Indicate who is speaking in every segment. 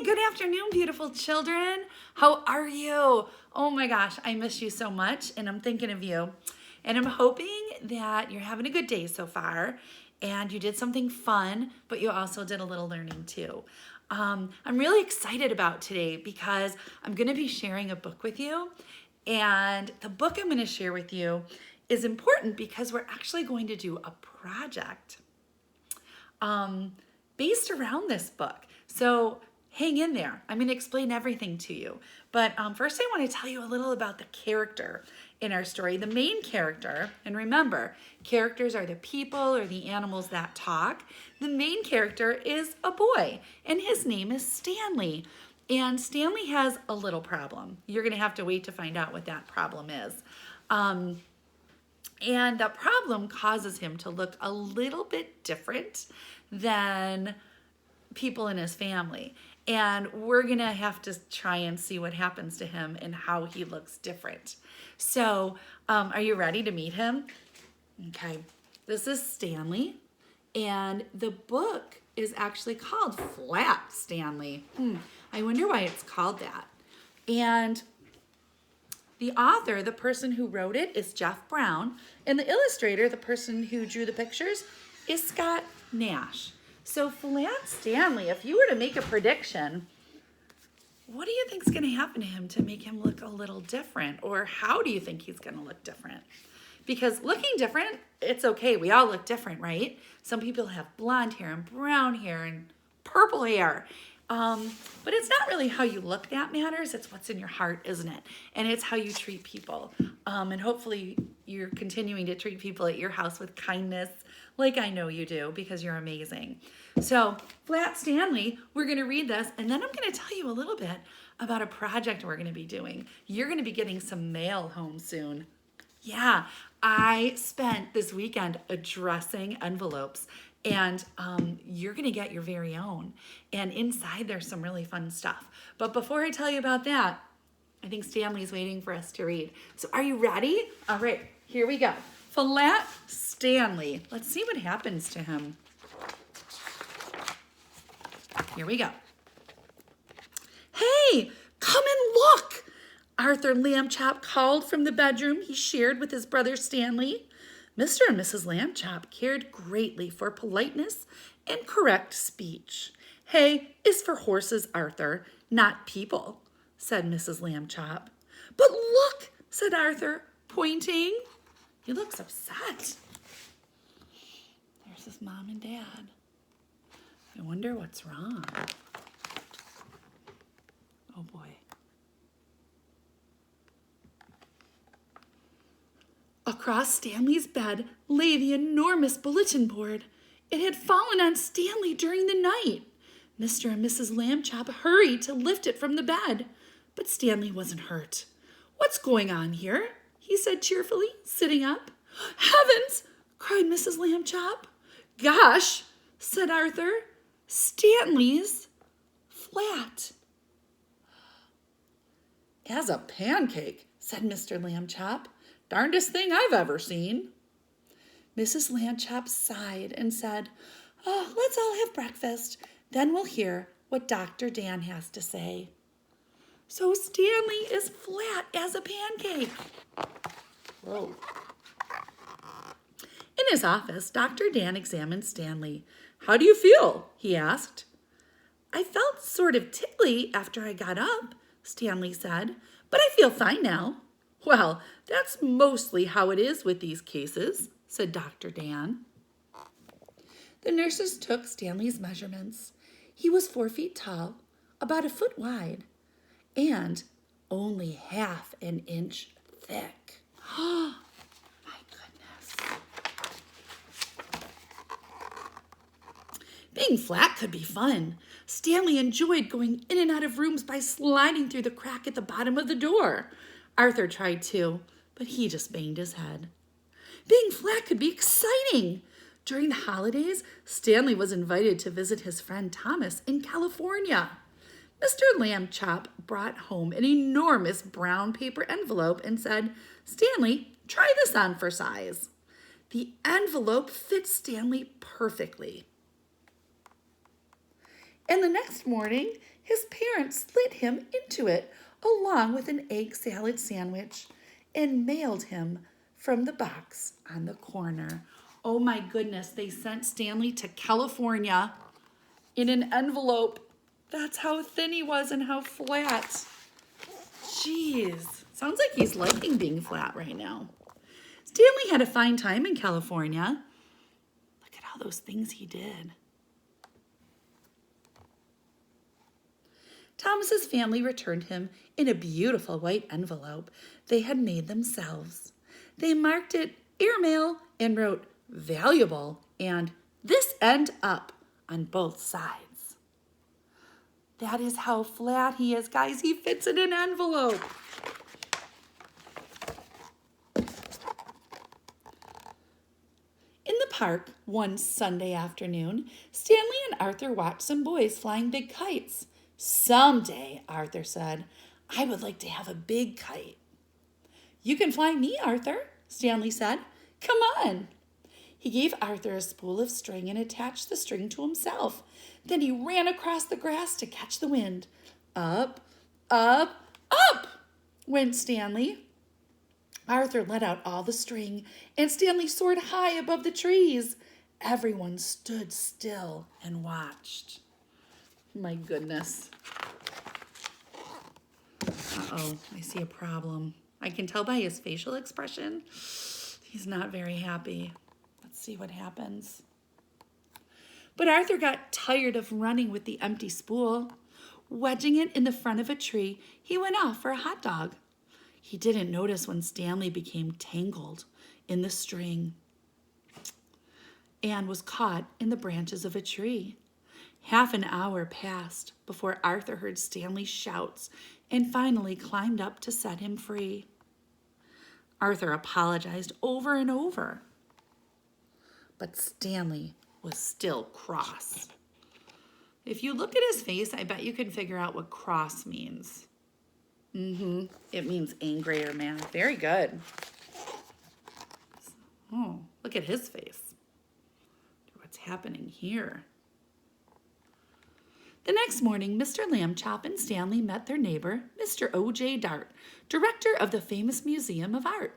Speaker 1: Good afternoon, beautiful children. How are you? Oh my gosh, I miss you so much, and I'm thinking of you. And I'm hoping that you're having a good day so far, and you did something fun, but you also did a little learning too. I'm really excited about today because I'm going to be sharing a book with you, and the book I'm going to share with you is important because we're actually going to do a project based around this book. So hang in there. I'm going to explain everything to you. But first, I want to tell you a little about the character in our story. The main character, and remember, characters are the people or the animals that talk. The main character is a boy, and his name is Stanley. And Stanley has a little problem. You're going to have to wait to find out what that problem is. And that problem causes him to look a little bit different than people in his family. And we're going to have to try and see what happens to him and how he looks different. So, are you ready to meet him? Okay, this is Stanley. And the book is actually called Flat Stanley. I wonder why it's called that. And the author, the person who wrote it, is Jeff Brown. And the illustrator, the person who drew the pictures, is Scott Nash. So Flat Stanley, if you were to make a prediction, what do you think is going to happen to him to make him look a little different? Or how do you think he's going to look different? Because looking different, it's okay. We all look different, right? Some people have blonde hair and brown hair and purple hair. But it's not really how you look that matters. It's what's in your heart, isn't it? And it's how you treat people. And hopefully you're continuing to treat people at your house with kindness, like I know you do, because you're amazing. So, Flat Stanley, we're going to read this, and then I'm going to tell you a little bit about a project we're going to be doing. You're going to be getting some mail home soon. Yeah, I spent this weekend addressing envelopes, and you're going to get your very own. And inside there's some really fun stuff. But before I tell you about that, I think Stanley's waiting for us to read. So are you ready? All right, here we go. Flat Stanley. Let's see what happens to him. Here we go. Hey, come and look! Arthur Lambchop called from the bedroom he shared with his brother Stanley. Mr. and Mrs. Lambchop cared greatly for politeness and correct speech. Hay is for horses, Arthur, not people, said Mrs. Lambchop. But look, said Arthur, pointing. He looks upset. There's his mom and dad. I wonder what's wrong. Oh boy. Across Stanley's bed lay the enormous bulletin board. It had fallen on Stanley during the night. Mr. and Mrs. Lambchop hurried to lift it from the bed, but Stanley wasn't hurt. What's going on here? He said cheerfully, sitting up. Heavens! Cried Mrs. Lambchop. Gosh, said Arthur. Stanley's flat. As a pancake, said Mr. Lambchop. Darndest thing I've ever seen. Mrs. Lambchop sighed and said, Oh, let's all have breakfast. Then we'll hear what Dr. Dan has to say. So Stanley is flat as a pancake. Whoa. In his office, Dr. Dan examined Stanley. How do you feel? He asked. I felt sort of tickly after I got up, Stanley said, but I feel fine now. Well, that's mostly how it is with these cases, said Dr. Dan. The nurses took Stanley's measurements. He was 4 feet tall, about a foot wide, and only half an inch thick. Oh, my goodness. Being flat could be fun. Stanley enjoyed going in and out of rooms by sliding through the crack at the bottom of the door. Arthur tried too, but he just banged his head. Being flat could be exciting. During the holidays, Stanley was invited to visit his friend Thomas in California. Mr. Lambchop brought home an enormous brown paper envelope and said, Stanley, try this on for size. The envelope fit Stanley perfectly. And the next morning, his parents slid him into it along with an egg salad sandwich and mailed him from the box on the corner. Oh my goodness, they sent Stanley to California in an envelope. That's how thin he was and how flat. Jeez, sounds like he's liking being flat right now. Stanley had a fine time in California. Look at all those things he did. Thomas's family returned him in a beautiful white envelope they had made themselves. They marked it airmail and wrote valuable and this end up on both sides. That is how flat he is, guys. He fits in an envelope. In the park one Sunday afternoon, Stanley and Arthur watched some boys flying big kites. Someday, Arthur said, I would like to have a big kite. You can fly me, Arthur, Stanley said. Come on. He gave Arthur a spool of string and attached the string to himself. Then he ran across the grass to catch the wind. Up, up, up went Stanley. Arthur let out all the string, and Stanley soared high above the trees. Everyone stood still and watched. My goodness. Uh-oh, I see a problem. I can tell by his facial expression. He's not very happy. Let's see what happens. But Arthur got tired of running with the empty spool. Wedging it in the front of a tree, he went off for a hot dog. He didn't notice when Stanley became tangled in the string and was caught in the branches of a tree. Half an hour passed before Arthur heard Stanley's shouts and finally climbed up to set him free. Arthur apologized over and over, but Stanley was still cross. If you look at his face, I bet you can figure out what cross means. It means angry or mad. Very good. Oh, look at his face. What's happening here? The next morning, Mr. Lambchop and Stanley met their neighbor, Mr. O.J. Dart, director of the famous Museum of Art.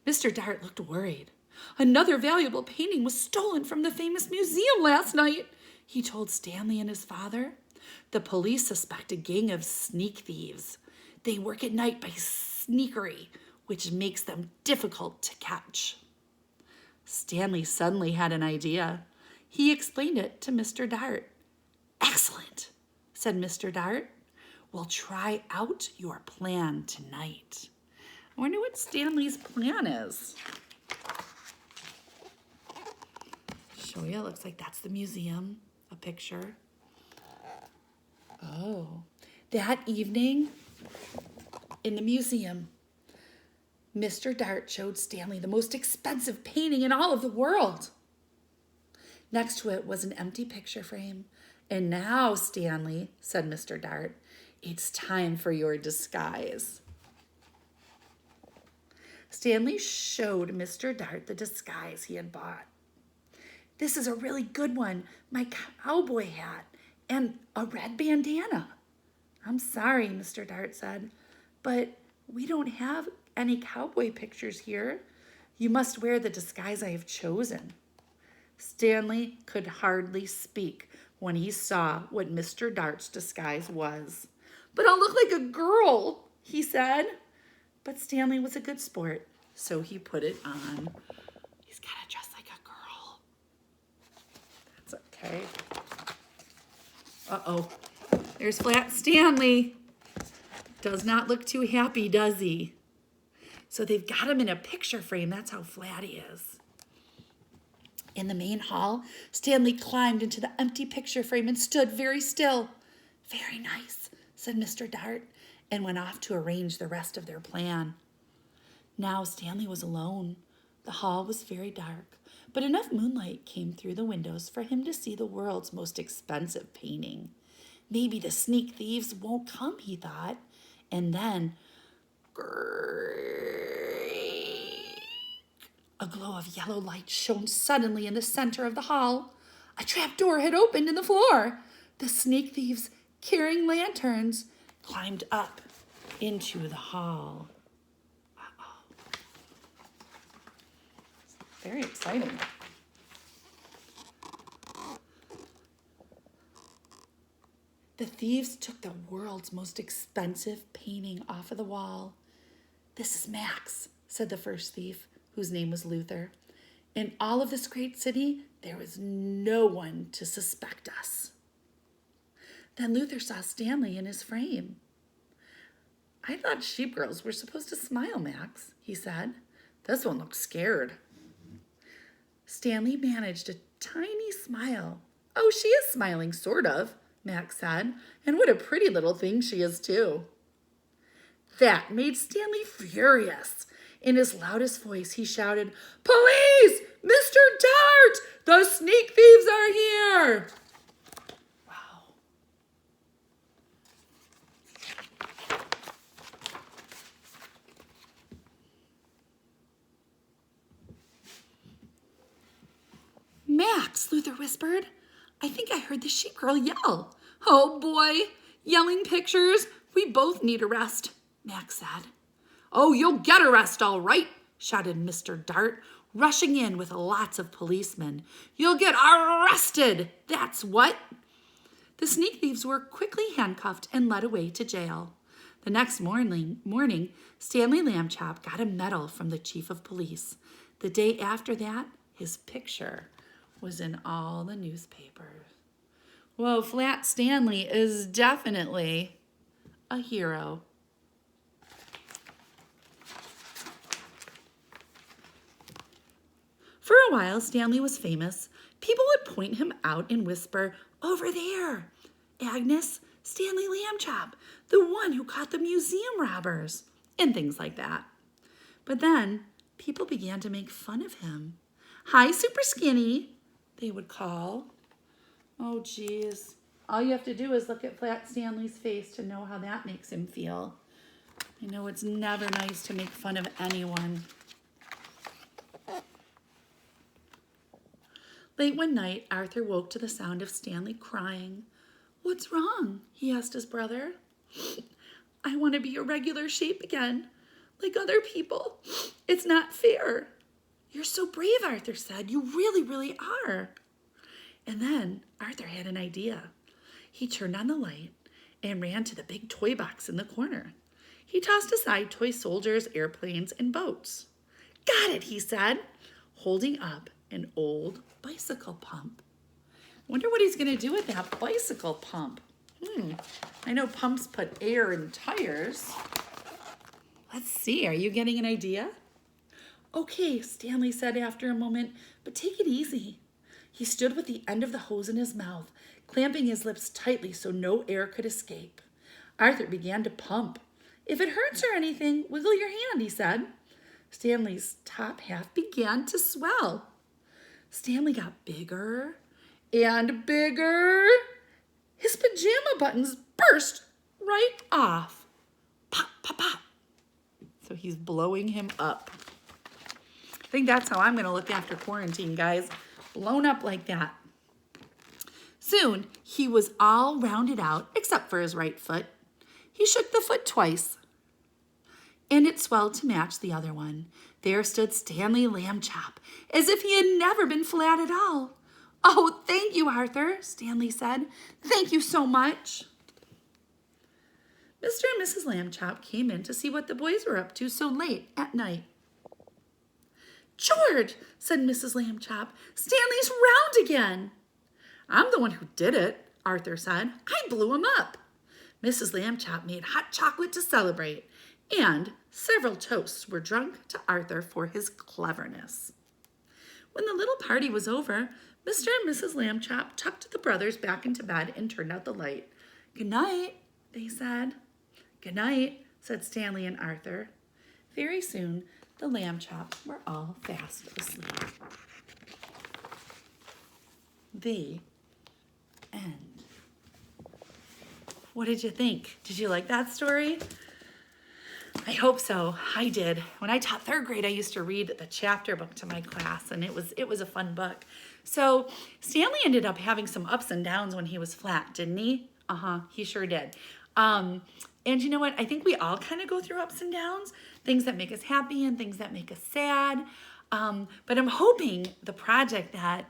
Speaker 1: Mr. Dart looked worried. Another valuable painting was stolen from the famous museum last night, he told Stanley and his father. The police suspect a gang of sneak thieves. They work at night by sneakery, which makes them difficult to catch. Stanley suddenly had an idea. He explained it to Mr. Dart. Excellent, said Mr. Dart. We'll try out your plan tonight. I wonder what Stanley's plan is. Show you, it looks like that's the museum, a picture. Oh, that evening in the museum, Mr. Dart showed Stanley the most expensive painting in all of the world. Next to it was an empty picture frame. And now, Stanley, said Mr. Dart, it's time for your disguise. Stanley showed Mr. Dart the disguise he had bought. This is a really good one, my cowboy hat and a red bandana. I'm sorry, Mr. Dart said, but we don't have any cowboy pictures here. You must wear the disguise I have chosen. Stanley could hardly speak when he saw what Mr. Dart's disguise was. But I'll look like a girl, he said. But Stanley was a good sport, so he put it on. He's got to dress like a girl. That's okay. Uh-oh. There's Flat Stanley. Does not look too happy, does he? So they've got him in a picture frame. That's how flat he is. In the main hall, Stanley climbed into the empty picture frame and stood very still. Very nice, said Mr. Dart, and went off to arrange the rest of their plan. Now Stanley was alone. The hall was very dark, but enough moonlight came through the windows for him to see the world's most expensive painting. Maybe the sneak thieves won't come, he thought. And then, a glow of yellow light shone suddenly in the center of the hall. A trap door had opened in the floor. The sneak thieves, carrying lanterns, climbed up into the hall. Uh-oh. Very exciting. The thieves took the world's most expensive painting off of the wall. "This is Max," said the first thief, whose name was Luther. "In all of this great city, there was no one to suspect us." Then Luther saw Stanley in his frame. "I thought sheep girls were supposed to smile, Max," he said. "This one looks scared." Stanley managed a tiny smile. "Oh, she is smiling, sort of," Max said. "And what a pretty little thing she is, too." That made Stanley furious. In his loudest voice, he shouted, "Police! Mr. Dart! The sneak thieves are here!" Wow. "Max," Luther whispered, "I think I heard the sheep girl yell." "Oh boy, yelling pictures. We both need a rest," Max said. "Oh, you'll get a rest, all right," shouted Mr. Dart, rushing in with lots of policemen. "You'll get arrested, that's what." The sneak thieves were quickly handcuffed and led away to jail. The next morning, Stanley Lambchop got a medal from the chief of police. The day after that, his picture was in all the newspapers. Whoa, Flat Stanley is definitely a hero. For a while, Stanley was famous. People would point him out and whisper, "Over there, Agnes, Stanley Lambchop, the one who caught the museum robbers," and things like that. But then people began to make fun of him. "Hi, Super Skinny," they would call. Oh, geez. All you have to do is look at Flat Stanley's face to know how that makes him feel. I know it's never nice to make fun of anyone. Late one night, Arthur woke to the sound of Stanley crying. "What's wrong?" he asked his brother. "I want to be a regular sheep again, like other people. It's not fair." "You're so brave," Arthur said. "You really, really are." And then Arthur had an idea. He turned on the light and ran to the big toy box in the corner. He tossed aside toy soldiers, airplanes, and boats. "Got it," he said, holding up an old bicycle pump. Wonder what he's going to do with that bicycle pump. I know pumps put air in tires. Let's see, are you getting an idea? "Okay," Stanley said after a moment, "but take it easy." He stood with the end of the hose in his mouth, clamping his lips tightly so no air could escape. Arthur began to pump. "If it hurts or anything, wiggle your hand," he said. Stanley's top half began to swell. Stanley got bigger and bigger. His pajama buttons burst right off. Pop, pop, pop. So he's blowing him up. I think that's how I'm going to look after quarantine, guys. Blown up like that. Soon, he was all rounded out except for his right foot. He shook the foot twice, and it swelled to match the other one. There stood Stanley Lambchop, as if he had never been flat at all. "Oh, thank you, Arthur," Stanley said. "Thank you so much." Mr. and Mrs. Lambchop came in to see what the boys were up to so late at night. "George," said Mrs. Lambchop, "Stanley's round again." "I'm the one who did it," Arthur said. "I blew him up." Mrs. Lambchop made hot chocolate to celebrate, and several toasts were drunk to Arthur for his cleverness. When the little party was over, Mr. and Mrs. Lambchop tucked the brothers back into bed and turned out the light. "Good night," they said. "Good night," said Stanley and Arthur. Very soon, the Lambchops were all fast asleep. The end. What did you think? Did you like that story? I hope so. I did. When I taught third grade, I used to read the chapter book to my class, and it was a fun book. So Stanley ended up having some ups and downs when he was flat, didn't he? He sure did. And you know what? I think we all kind of go through ups and downs, things that make us happy and things that make us sad. But I'm hoping the project that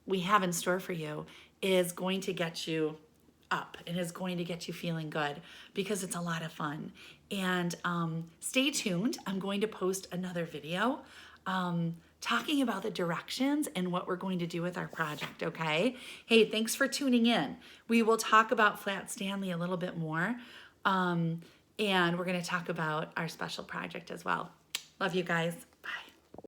Speaker 1: we have in store for you is going to get you up and is going to get you feeling good, because it's a lot of fun. And stay tuned. I'm going to post another video talking about the directions and what we're going to do with our project, okay? Hey, thanks for tuning in. We will talk about Flat Stanley a little bit more, and we're going to talk about our special project as well. Love you guys.